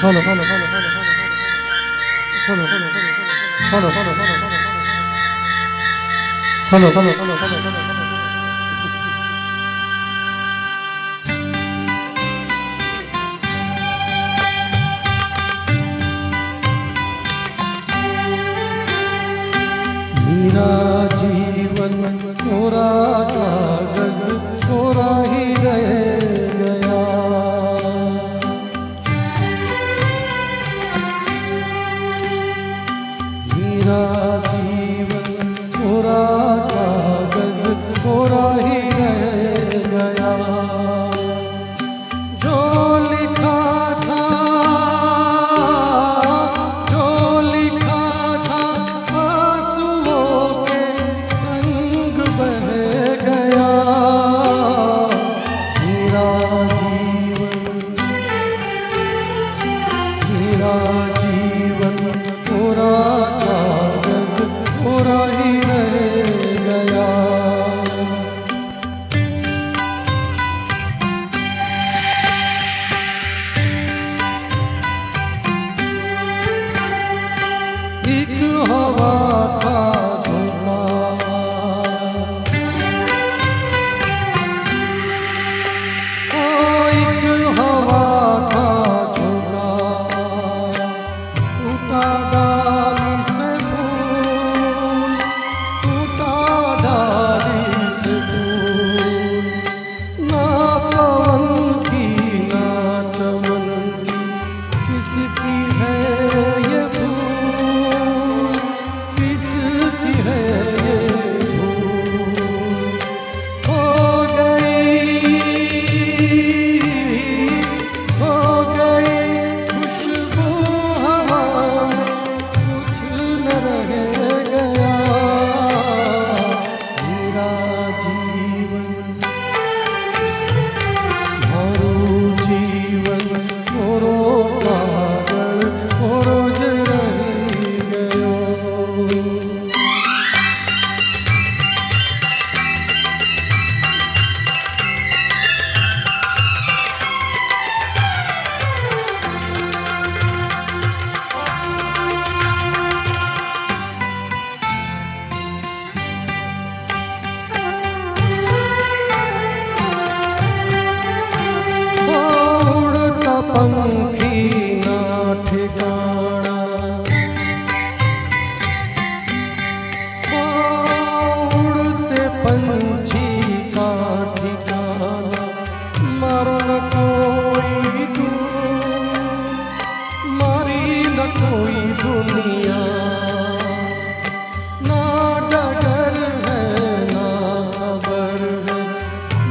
Hello hello hello hello hello hello hello hello hello hello hello मेरा जीवन कोरा कागज कोरा ही रह गया। मेरा जीवन कोरा कागज कोरा ही रह गया। जो लिखा था जो लिखा था आंसुओं के संग बह गया। मेरा जीवन कोरा कागज कोरा ही रह गया। एक हवा का झोंका एक हवा का झोंका टूटा डाली से फूल टूटा डाली से फूल। ना पवन की ना चमन की किसकी है ये भूल किसकी है ये भूल। खो गई खुशबू हवा में कुछ न रह गया। मेरा जीवन मारू जीवन कोरो कागल कोरो ज रही गयो। उड़ता पंखी ना ठिकाना उड़ते पंछी का ठिकाना। मारो न कोई मारी न कोई दुनिया। ना डगर है ना खबर है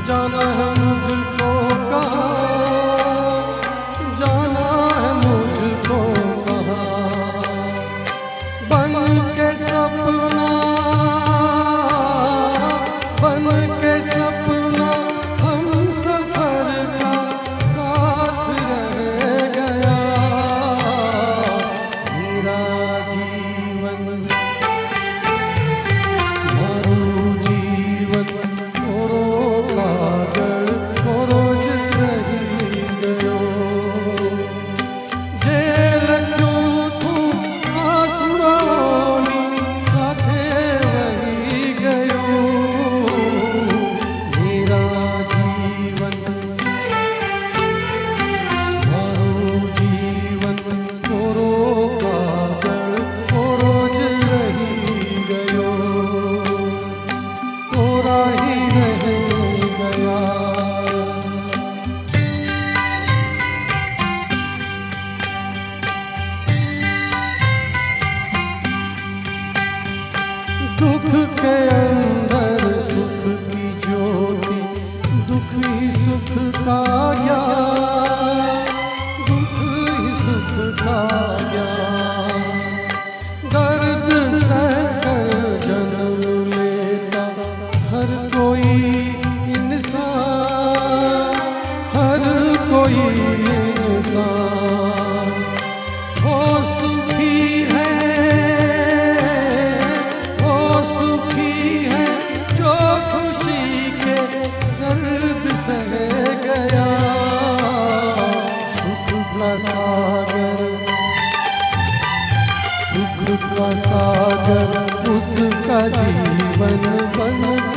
जाना है मुझको कहाँ जाना है मुझको कहाँ। बन के सपना हम सफर का साथ रह गया। मेरा जीवन मारू जीवन कोरो कागल कोरो ज रही गयो। जे लख्यो तू आंसुओनी साथे वही गयो। मेरा जीवन मारू जीवन कोरो कागल कोरो ज रही गयो। कोरा ही रह गया। दुख के अंदर सुख की ज्योति दुख ही सुख का ज्ञान दुख ही सुख का ज्ञान। दर्द सहकर जन्म लेता हर कोई इंसान हर कोई इंसान। वो सुखी है जो खुशी के दर्द सह गया। सुख प्लस सागर, सुख का सागर उसका जीवन बन